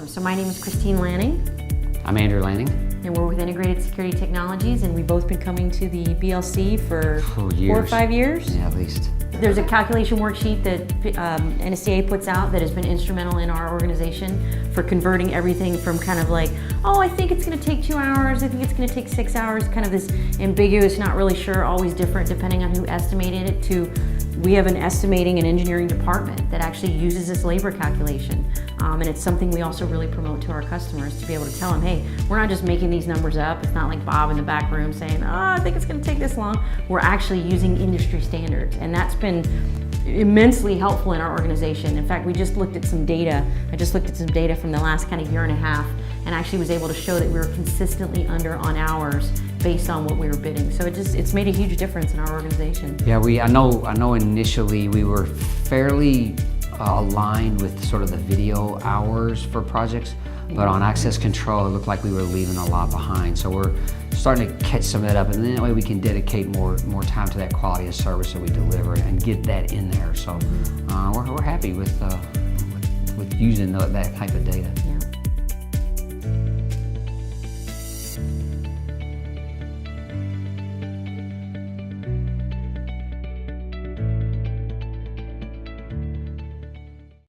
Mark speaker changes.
Speaker 1: Awesome. So my name is Christine Lanning,
Speaker 2: I'm Andrew Lanning.
Speaker 1: and we're with Integrated Security Technologies, and we've both been coming to the BLC for 4 or 5 years.
Speaker 2: Yeah, at least.
Speaker 1: There's a calculation worksheet that NSCA puts out that has been instrumental in our organization for converting everything from kind of like, oh, I think it's going to take 2 hours, I think it's going to take 6 hours, kind of this ambiguous, not really sure, always different depending on who estimated it, to we have an estimating and engineering department that actually uses this labor calculation. And it's something we also really promote to our customers, to be able to tell them, hey, we're not just making these numbers up. It's not like Bob in the back room saying, oh, I think it's going to take this long. We're actually using industry standards, and that's been immensely helpful in our organization. In fact, we just looked at some data. I just looked at some data from the last kind of year and a half, and actually was able to show that we were consistently under on hours based on what we were bidding. So it's made a huge difference in our organization.
Speaker 2: Yeah, I know initially we were fairly aligned with sort of the video hours for projects, but on access control, it looked like we were leaving a lot behind. So we're starting to catch some of that up, and then that way we can dedicate more time to that quality of service that we deliver and get that in there. So we're happy with using that type of data.